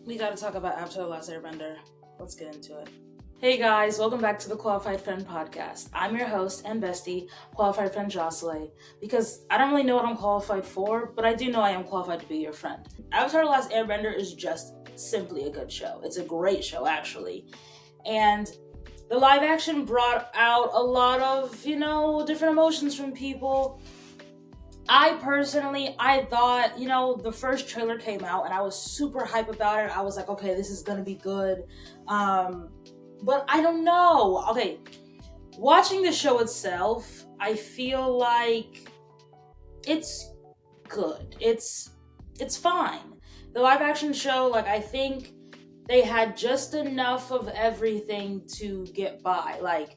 We gotta talk about Avatar: The Last Airbender. Let's get into it. Hey guys, welcome back to the Qualified Friend Podcast. I'm your host and bestie, Qualified Friend Jahsoulay, because I don't really know what I'm qualified for, but I do know I am qualified to be your friend. Avatar: The Last Airbender is just simply a good show. It's a great show, actually. And the live action brought out a lot of, different emotions from people. I thought, the first trailer came out and I was super hype about it. I was like, okay, this is gonna be good. But I don't know. Okay, watching the show itself, I feel like it's good. It's fine. The live action show, I think they had just enough of everything to get by.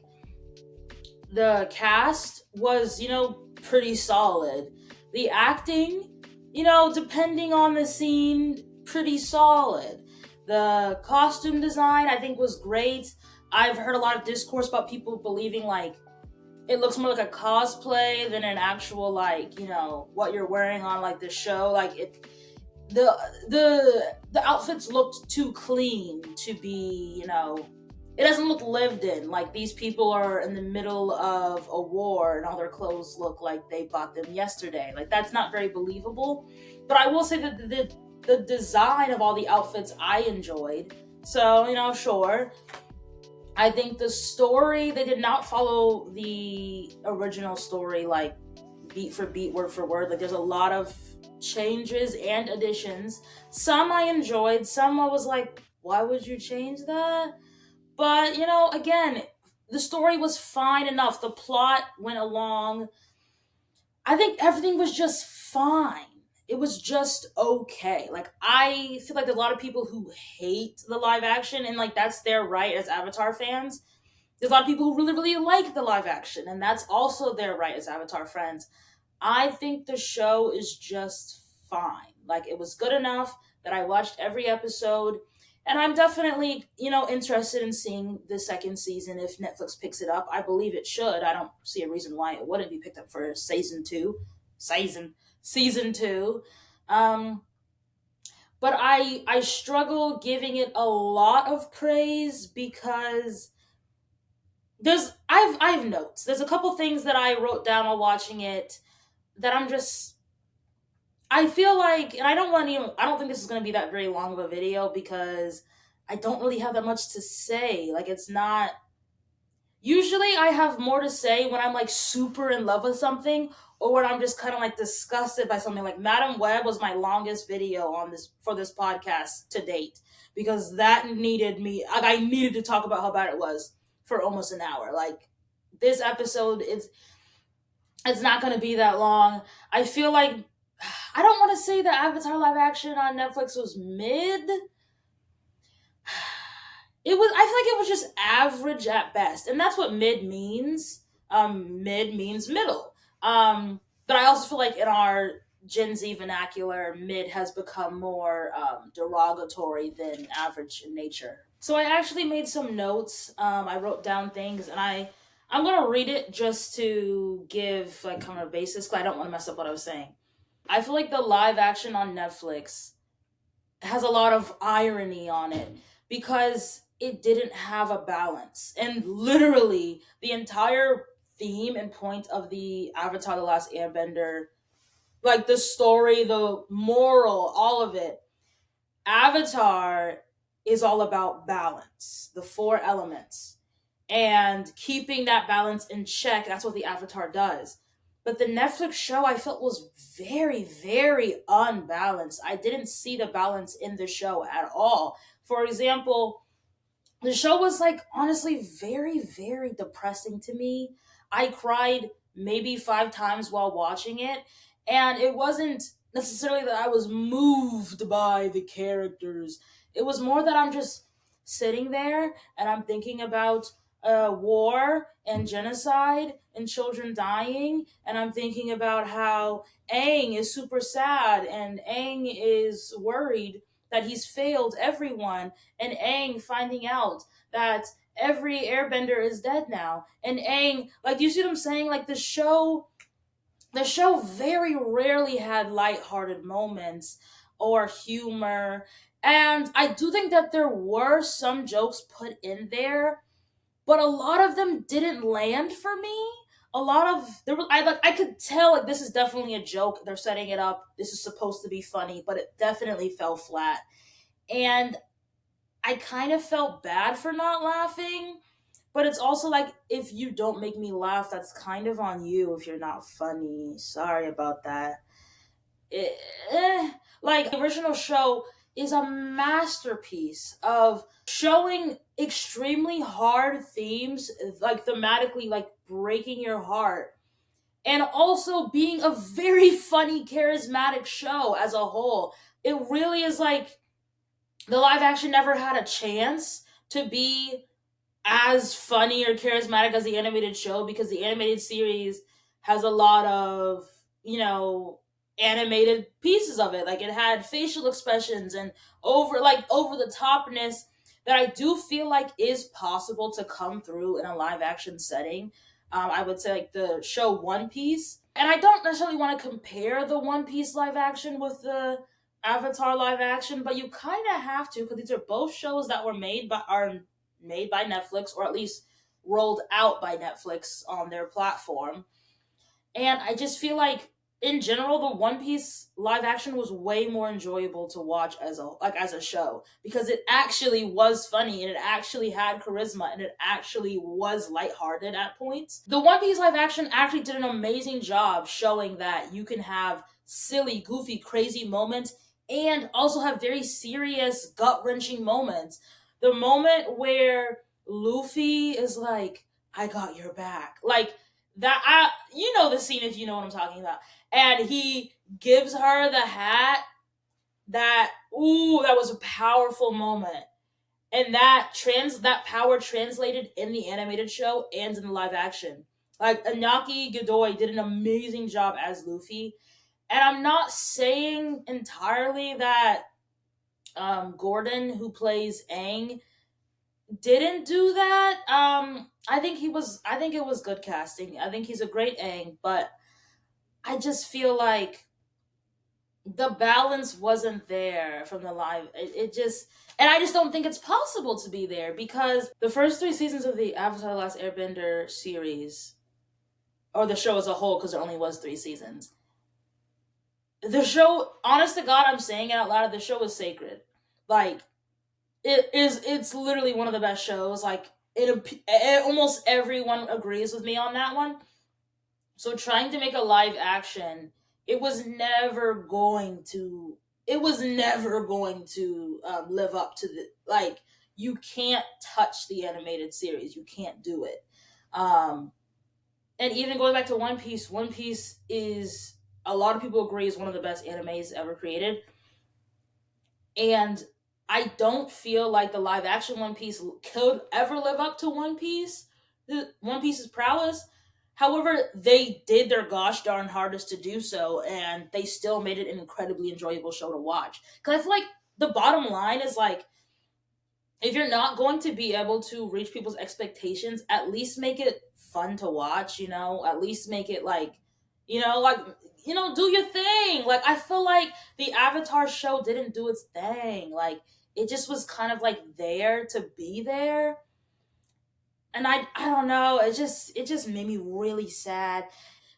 The cast was, pretty solid. The acting, depending on the scene, pretty solid. The costume design, I think, was great. I've heard a lot of discourse about people believing, it looks more like a cosplay than an actual, what you're wearing on, the show. The outfits looked too clean to be, it doesn't look lived in. These people are in the middle of a war and all their clothes look like they bought them yesterday. That's not very believable. But I will say that the design of all the outfits I enjoyed. So, sure. I think the story, they did not follow the original story, beat for beat, word for word. There's a lot of changes and additions. Some I enjoyed, some I was like, why would you change that? But, again, the story was fine enough. The plot went along. I think everything was just fine. It was just okay. I feel like there's a lot of people who hate the live action, and, that's their right as Avatar fans. There's a lot of people who really, really like the live action, and that's also their right as Avatar friends. I think the show is just fine. It was good enough that I watched every episode. And I'm definitely, interested in seeing the second season if Netflix picks it up. I believe it should. I don't see a reason why it wouldn't be picked up for season two. Season two. But I struggle giving it a lot of praise because I have notes. There's a couple things that I wrote down while watching it that I feel like, and I don't think this is going to be that very long of a video because I don't really have that much to say. It's not, usually I have more to say when I'm super in love with something or when I'm just kind of disgusted by something. Madam Web was my longest video for this podcast to date because that needed me, I needed to talk about how bad it was for almost an hour. This episode, it's not going to be that long. I feel like I don't want to say that Avatar live action on Netflix was mid. I feel like it was just average at best. And that's what mid means. Mid means middle. But I also feel like in our Gen Z vernacular, mid has become more derogatory than average in nature. So I actually made some notes. I wrote down things, and I'm going to read it just to give kind of a basis because I don't want to mess up what I was saying. I feel like the live action on Netflix has a lot of irony on it because it didn't have a balance. And literally, the entire theme and point of the Avatar: The Last Airbender, the story, the moral, all of it, Avatar is all about balance, the four elements. And keeping that balance in check, that's what the Avatar does. But the Netflix show I felt was very, very unbalanced. I didn't see the balance in the show at all. For example, the show was honestly very, very depressing to me. I cried maybe 5 times while watching it, and it wasn't necessarily that I was moved by the characters. It was more that I'm just sitting there and I'm thinking about war and genocide and children dying, and I'm thinking about how Aang is super sad and Aang is worried that he's failed everyone, and Aang finding out that every airbender is dead now, and Aang, you see what I'm saying? The show very rarely had lighthearted moments or humor, And I do think that there were some jokes put in there, but a lot of them didn't land for me. A lot of there was I could tell like this is definitely a joke. They're setting it up. This is supposed to be funny, but it definitely fell flat. And I kind of felt bad for not laughing, but it's also like if you don't make me laugh, that's kind of on you if you're not funny. Sorry about that. Eh, eh. Like the original show is a masterpiece of showing extremely hard themes, like thematically, like breaking your heart, and also being a very funny, charismatic show as a whole. It really is like the live action never had a chance to be as funny or charismatic as the animated show because the animated series has a lot of, animated pieces of it. Like it had facial expressions and over the topness that I do feel like is possible to come through in a live action setting. I would say like the show One Piece. And I don't necessarily want to compare the One Piece live action with the Avatar live action, but you kind of have to because these are both shows that are made by Netflix, or at least rolled out by Netflix on their platform. And I just feel like in general the One Piece live action was way more enjoyable to watch as a show because it actually was funny and it actually had charisma and it actually was lighthearted at points. The One Piece live action actually did an amazing job showing that you can have silly, goofy, crazy moments and also have very serious, gut-wrenching moments. The moment where Luffy is like, "I got your back." Like that you know the scene if you know what I'm talking about. And he gives her the hat. That was a powerful moment. And that power translated in the animated show and in the live action. Like Inaki Godoy did an amazing job as Luffy. And I'm not saying entirely that Gordon, who plays Aang, didn't do that. I think it was good casting. I think he's a great Aang, but I just feel like the balance wasn't there from the live. It just, and I just don't think it's possible to be there because the first three seasons of the Avatar: Last Airbender series, or the show as a whole, because there only was three seasons. The show, honest to God, I'm saying it out loud. The show is sacred. Like it's literally one of the best shows. Like almost everyone agrees with me on that one. So trying to make a live action, it was never going to live up to the like. You can't touch the animated series. You can't do it. Um, and even going back to One Piece is, a lot of people agree, is one of the best animes ever created. And I don't feel like the live action One Piece could ever live up to One Piece's prowess. However, they did their gosh darn hardest to do so, and they still made it an incredibly enjoyable show to watch. Because I feel like the bottom line is like, if you're not going to be able to reach people's expectations, at least make it fun to watch, At least make it like, like, do your thing. Like, I feel like the Avatar show didn't do its thing. Like, it just was kind of like there to be there. And I don't know, it just made me really sad.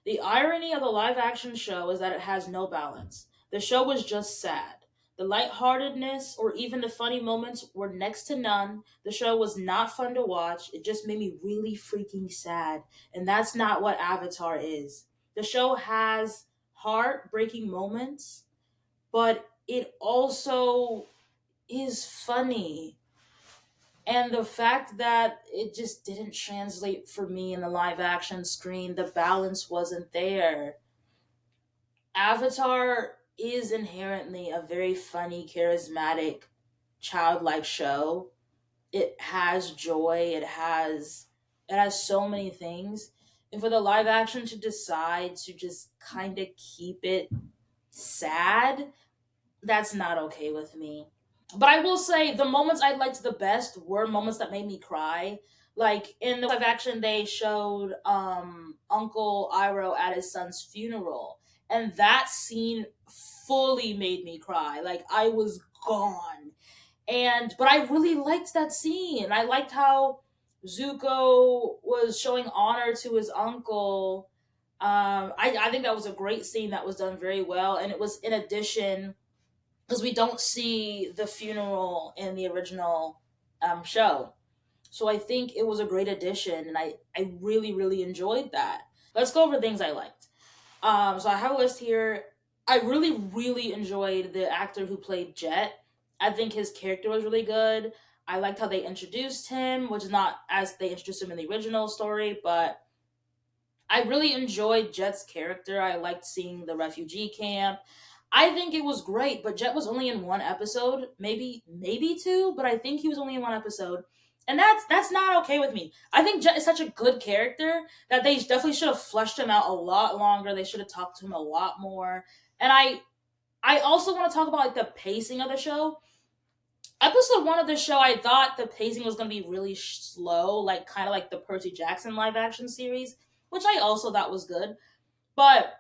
The irony of the live action show is that it has no balance. The show was just sad. The lightheartedness or even the funny moments were next to none. The show was not fun to watch. It just made me really freaking sad. And that's not what Avatar is. The show has heartbreaking moments, but it also is funny. And the fact that it just didn't translate for me in the live action screen, the balance wasn't there. Avatar is inherently a very funny, charismatic, childlike show. It has joy, it has so many things. And for the live action to decide to just kind of keep it sad, that's not okay with me. But I will say the moments I liked the best were moments that made me cry. Like in the live action, they showed Uncle Iroh at his son's funeral, and that scene fully made me cry. Like I was gone. But I really liked that scene. I liked how Zuko was showing honor to his uncle. I think that was a great scene that was done very well, and it was in addition because we don't see the funeral in the original show. So I think it was a great addition, and I really, really enjoyed that. Let's go over things I liked. So I have a list here. I really, really enjoyed the actor who played Jet. I think his character was really good. I liked how they introduced him, which is not as they introduced him in the original story, but I really enjoyed Jet's character. I liked seeing the refugee camp. I think it was great, but Jet was only in one episode, maybe two, but I think he was only in one episode. And that's not okay with me. I think Jet is such a good character that they definitely should have fleshed him out a lot longer. They should have talked to him a lot more. And I also want to talk about like the pacing of the show. Episode 1 of the show, I thought the pacing was going to be really slow, like kind of like the Percy Jackson live action series, which I also thought was good. But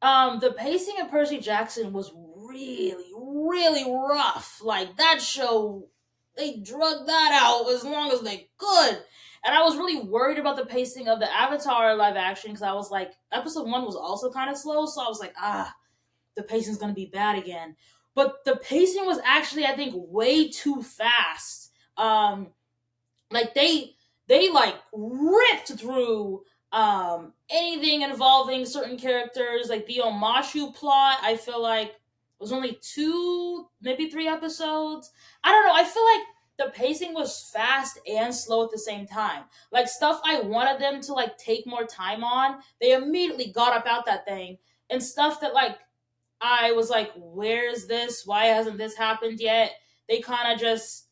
the pacing of Percy Jackson was really, really rough. Like that show, they drug that out as long as they could. And I was really worried about the pacing of the Avatar live action because I was like, episode 1 was also kind of slow, so I was like, the pacing's gonna be bad again. But the pacing was actually, I think, way too fast. Like they like ripped through anything involving certain characters. Like the Omashu plot, I feel like was only 2, maybe 3 episodes. I don't know. I feel like the pacing was fast and slow at the same time. Like stuff I wanted them to like take more time on, they immediately got up out that thing. And stuff that like I was like, where is this? Why hasn't this happened yet? They kind of just,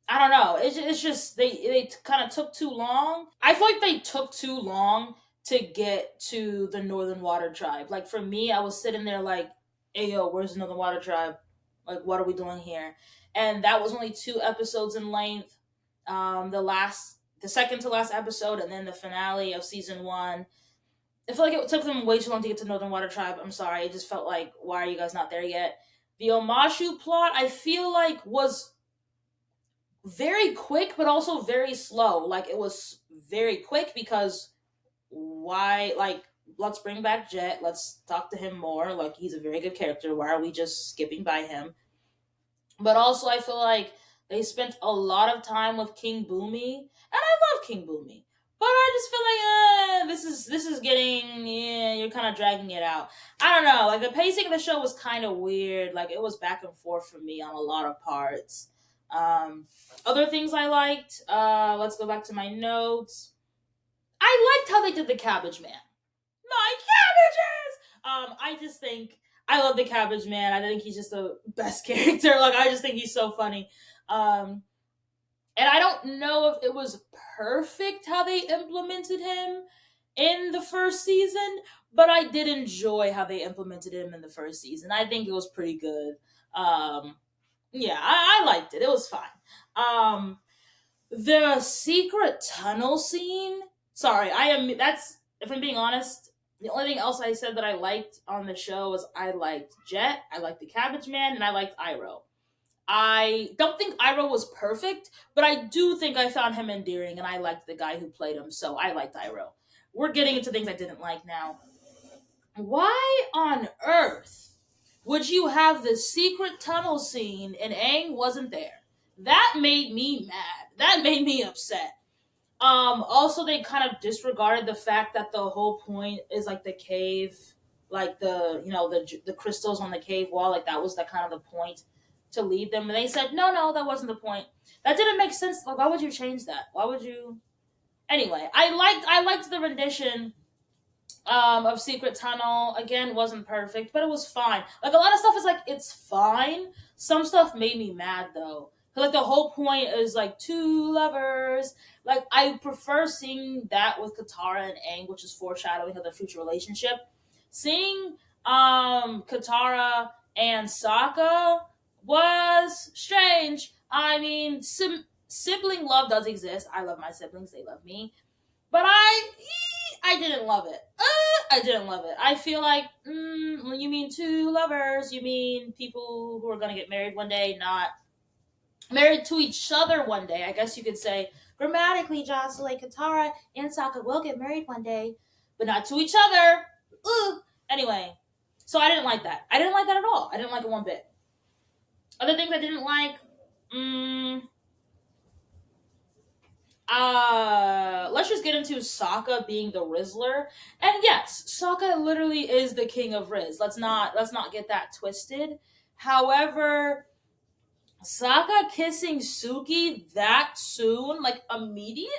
I don't know. It's just they kind of took too long. I feel like they took too long to get to the Northern Water Tribe. Like for me, I was sitting there like, "Hey yo, where's the Northern Water Tribe? Like, what are we doing here?" And that was only 2 episodes in length. The second to last episode, and then the finale of season 1. I feel like it took them way too long to get to Northern Water Tribe. I'm sorry. It just felt like, why are you guys not there yet? The Omashu plot, I feel like, was very quick, but also very slow. Like, it was very quick because why, like, let's bring back Jet. Let's talk to him more. Like, he's a very good character. Why are we just skipping by him? But also, I feel like they spent a lot of time with King Boomy, and I love King Boomy. But I just feel like this is getting, you're kind of dragging it out. I don't know, like the pacing of the show was kind of weird. Like it was back and forth for me on a lot of parts. Other things I liked. Let's go back to my notes. I liked how they did the Cabbage Man. My cabbages. I just think I love the Cabbage Man. I think he's just the best character. Like I just think he's so funny. And I don't know if it was perfect how they implemented him in the first season, but I did enjoy how they implemented him in the first season. I think it was pretty good. Yeah, I liked it. It was fine. The secret tunnel scene. Sorry, I am. That's if I'm being honest. The only thing else I said that I liked on the show was I liked Jet, I liked the Cabbage Man, and I liked Iroh. I don't think Iroh was perfect, but I do think I found him endearing, and I liked the guy who played him, so I liked Iroh. We're getting into things I didn't like now. Why on earth would you have the secret tunnel scene and Aang wasn't there? That made me mad. That made me upset. Also they kind of disregarded the fact that the whole point is like the cave, like the crystals on the cave wall, like that was the kind of the point to lead them. And they said, no, that wasn't the point. That didn't make sense. Like, why would you change that? Why would you? Anyway, I liked the rendition of Secret Tunnel. Again, wasn't perfect, but it was fine. Like a lot of stuff is like it's fine. Some stuff made me mad though. Like the whole point is like two lovers. Like I prefer seeing that with Katara and Aang, which is foreshadowing of their future relationship. Seeing Katara and Sokka was strange. I mean, sibling love does exist. I love my siblings; they love me. But I didn't love it. I didn't love it. I feel like when you mean two lovers, you mean people who are gonna get married one day, not married to each other one day. I guess you could say grammatically, Jahsoulay, Katara, and Sokka will get married one day, but not to each other. Ooh. Anyway, so I didn't like that. I didn't like that at all. I didn't like it one bit. Other things I didn't like. Mm, let's just get into Sokka being the Rizzler. And yes, Sokka literally is the king of Riz. Let's not get that twisted. However, Sokka kissing Suki that soon, like immediately,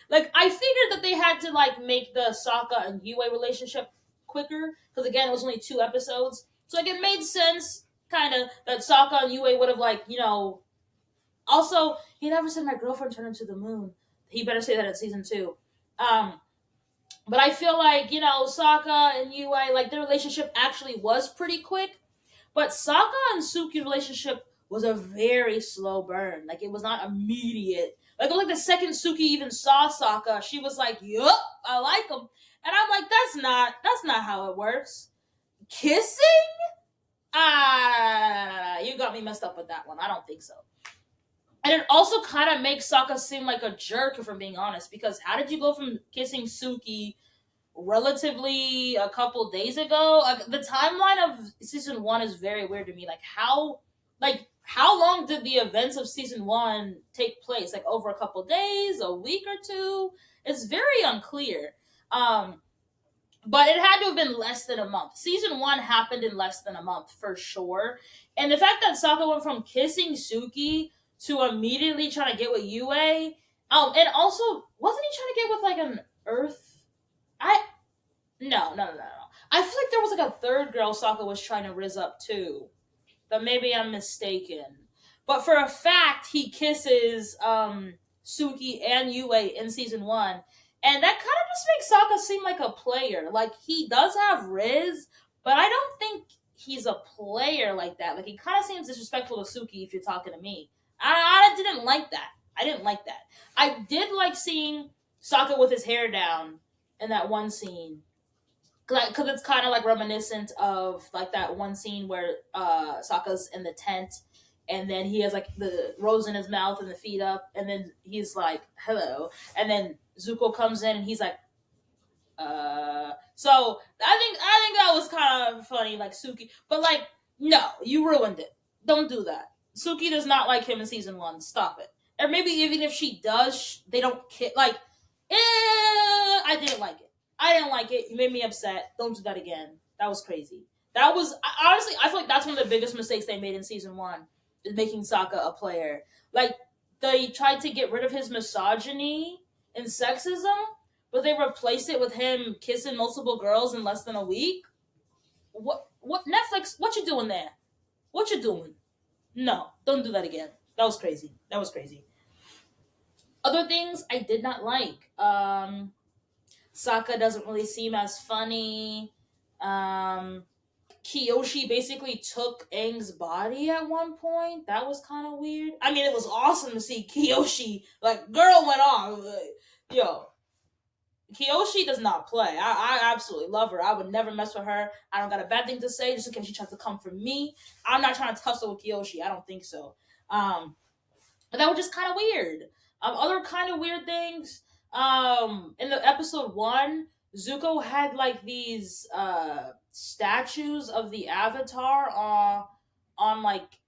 like I figured that they had to like make the Sokka and Yue relationship quicker because again it was only 2 episodes, so like it made sense kind of that Sokka and Yue would have like Also, he never said my girlfriend turned into the moon. He better say that in season 2. Um, but I feel like Sokka and Yue, like their relationship actually was pretty quick. But Sokka and Suki relationship was a very slow burn. Like it was not immediate. Like it was like the second Suki even saw Sokka, she was like, "Yup, I like him," and I'm like, "That's not how it works." Kissing? Ah, you got me messed up with that one. I don't think so. And it also kind of makes Sokka seem like a jerk, if I'm being honest, because how did you go from kissing Suki relatively a couple days ago? Like, the timeline of season 1 is very weird to me. How long did the events of season 1 take place? Like over a couple days, a week or two? It's very unclear. Um, but it had to have been less than a month. Season 1 happened in less than a month for sure. And the fact that Sokka went from kissing Suki to immediately trying to get with Yue. And also, wasn't he trying to get with like an Earth? I No, no, no, no, no. I feel like there was like a third girl Sokka was trying to riz up too, but maybe I'm mistaken. But for a fact, he kisses Suki and Yue in season 1, and that kind of just makes Sokka seem like a player. Like he does have Riz, but I don't think he's a player like that. Like he kind of seems disrespectful to Suki. If you're talking to me, I didn't like that. I didn't like that. I did like seeing Sokka with his hair down in that one scene because it's kind of like reminiscent of like that one scene where Sokka's in the tent and then he has like the rose in his mouth and the feet up and then he's like hello and then Zuko comes in and he's like so I think that was kind of funny like Suki but like no you ruined it, don't do that. Suki does not like him in season 1, stop it. Or maybe even if she does they don't like I didn't like it. I didn't like it. You made me upset. Don't do that again. That was crazy. That was honestly. I feel like that's one of the biggest mistakes they made in season 1 is making Sokka a player. Like they tried to get rid of his misogyny and sexism, but they replaced it with him kissing multiple girls in less than a week. What Netflix? What you doing there? What you doing? No, don't do that again. That was crazy. That was crazy. Other things I did not like. Sokka doesn't really seem as funny. Um, Kiyoshi basically took Aang's body at one point. That was kind of weird. I mean, it was awesome to see Kiyoshi. Like, girl went off. Yo, Kiyoshi does not play. I absolutely love her. I would never mess with her. I don't got a bad thing to say just in case she tries to come for me. I'm not trying to tussle with Kiyoshi. I don't think so. But that was just kind of weird. Other kind of weird things. In the episode 1, Zuko had like these statues of the Avatar on like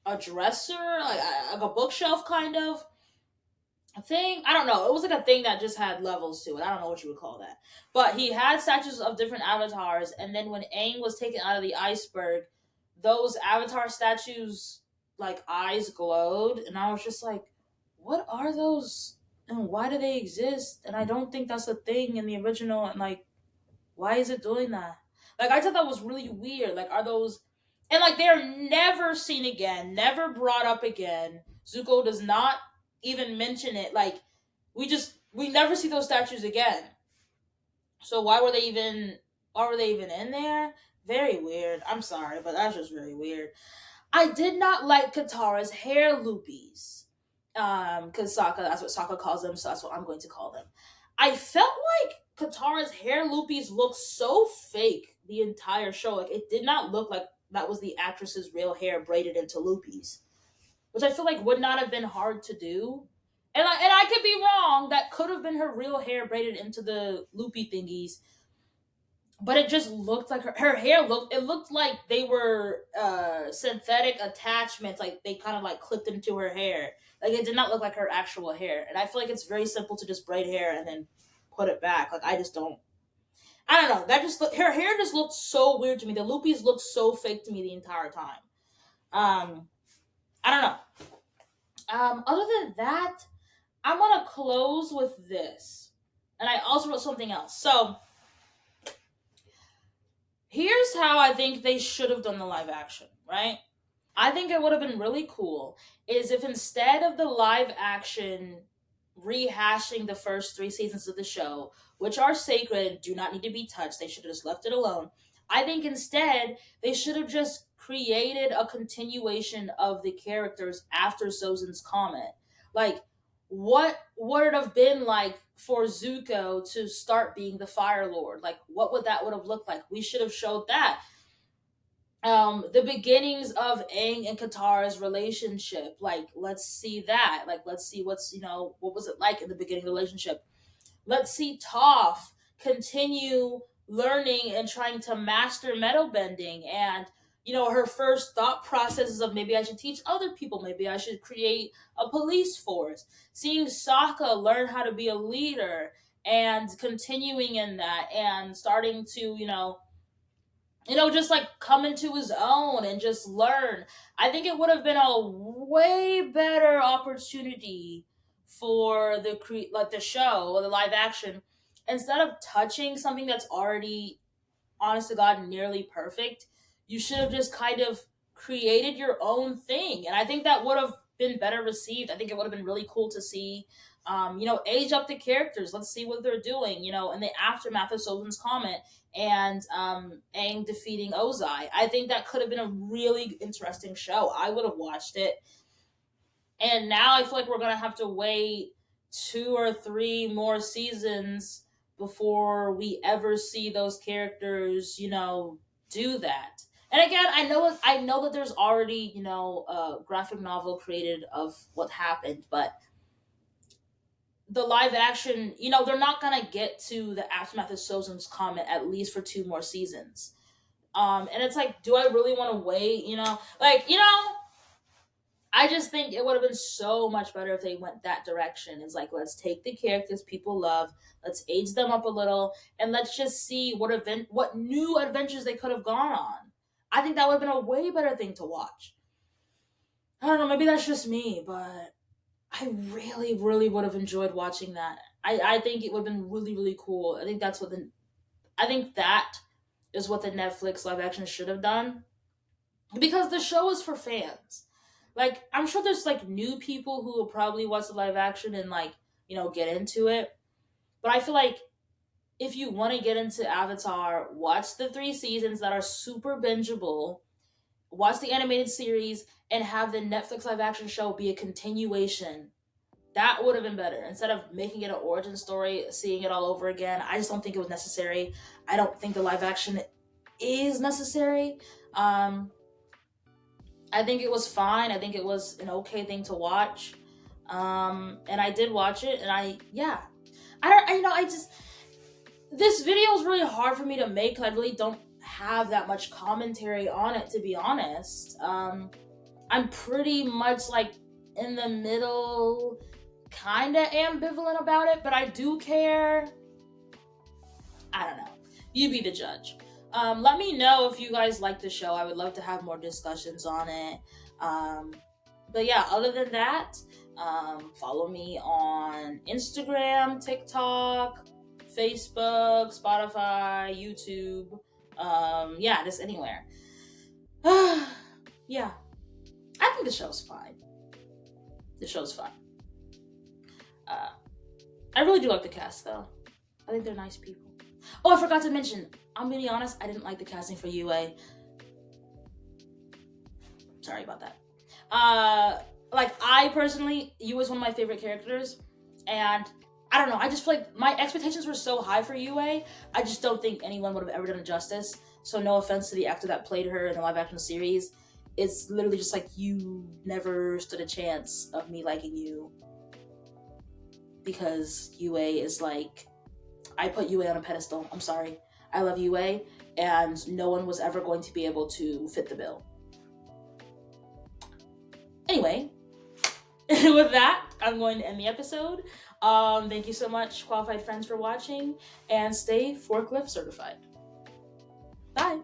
a dresser, like a bookshelf kind of a thing. I don't know. It was like a thing that just had levels to it. I don't know what you would call that. But he had statues of different avatars, and then when Aang was taken out of the iceberg, those avatar statues like eyes glowed, and I was just like, what are those and why do they exist? And I don't think that's a thing in the original, and like why is it doing that? Like I thought that was really weird. Like are those and like they're never seen again, never brought up again. Zuko does not even mention it. Like we never see those statues again. So why were they even in there? Very weird. I'm sorry, but that's just really weird. I did not like Katara's hair loopies. Because Sokka, that's what Sokka calls them, so that's what I'm going to call them. I felt like Katara's hair loopies looked so fake the entire show. Like it did not look like that was the actress's real hair braided into loopies. which I feel like would not have been hard to do. And I could be wrong. That could have been her real hair braided into the loopy thingies, but it just looked like her hair looked. It looked like they were synthetic attachments, like they kind of like clipped into her hair. Like it did not look like her actual hair. And I feel like it's very simple to just braid hair and then put it back. Like I just don't. I don't know. That just her hair just looked so weird to me. The loopies looked so fake to me the entire time. Um, I don't know. Other than that, I'm gonna close with this, and I also wrote something else. So here's how I think they should have done the live action. Right? I think it would have been really cool is if instead of the live action rehashing the first 3 seasons of the show, which are sacred and do not need to be touched, they should have just left it alone. I think instead they should have just created a continuation of the characters after Sozin's comment. Like, what would it have been like for Zuko to start being the Fire Lord? Like, what would have looked like? We should have showed that the beginnings of Aang and Katara's relationship. Like, let's see that. Like, let's see what was it like in the beginning of the relationship. Let's see Toph continue learning and trying to master metal bending, and her first thought processes of maybe I should teach other people, maybe I should create a police force. Seeing Sokka learn how to be a leader and continuing in that and starting to just like come into his own and just learn. I think it would have been a way better opportunity for the show or the live action, instead of touching something that's already, honest to God, nearly perfect. You should have just kind of created your own thing, and I think that would have been better received. I think it would have been really cool to see, age up the characters. Let's see what they're doing, in the aftermath of Sozin's comment and Aang defeating Ozai. I think that could have been a really interesting show. I would have watched it. And now I feel like we're gonna have to wait 2 or 3 more seasons before we ever see those characters, do that. And again, I know that there's already, a graphic novel created of what happened, but the live action, they're not gonna get to the aftermath of Sozin's comment at least for 2 more seasons. And it's like, do I really want to wait? I just think it would have been so much better if they went that direction. It's like, let's take the characters people love, let's age them up a little, and let's just see what new adventures they could have gone on. I think that would have been a way better thing to watch. I don't know, maybe that's just me, but I really, really would have enjoyed watching that. I think it would have been really, really cool. I think that is what the Netflix live action should have done, because the show is for fans. Like, I'm sure there's like new people who will probably watch the live action and like, get into it. But I feel like if you want to get into Avatar, watch the 3 seasons that are super bingeable, watch the animated series, and have the Netflix live action show be a continuation. That would have been better. Instead of making it an origin story, seeing it all over again, I just don't think it was necessary. I don't think the live action is necessary. I think it was fine. I think it was an okay thing to watch. And I did watch it, and this video is really hard for me to make because I really don't have that much commentary on it, to be honest. I'm pretty much like in the middle, kind of ambivalent about it, but I do care. I don't know. You be the judge. Let me know if you guys like the show. I would love to have more discussions on it. But yeah, other than that, follow me on Instagram, TikTok, Facebook, Spotify, YouTube. Just anywhere. Yeah. I think the show's fine. I really do like the cast, though. I think they're nice people. Oh, I forgot to mention, I'm gonna be honest, I didn't like the casting for Yue. Sorry about that. I personally, Yue is one of my favorite characters, and I don't know, I just feel like my expectations were so high for Yue, I just don't think anyone would have ever done it justice. So no offense to the actor that played her in the live action series. it's literally just like, you never stood a chance of me liking you, because Yue is like, I put Yue on a pedestal. I'm sorry. I love Yue, and no one was ever going to be able to fit the bill. Anyway, with that, I'm going to end the episode. Thank you so much, Qualified Friends, for watching, and stay forklift certified. Bye.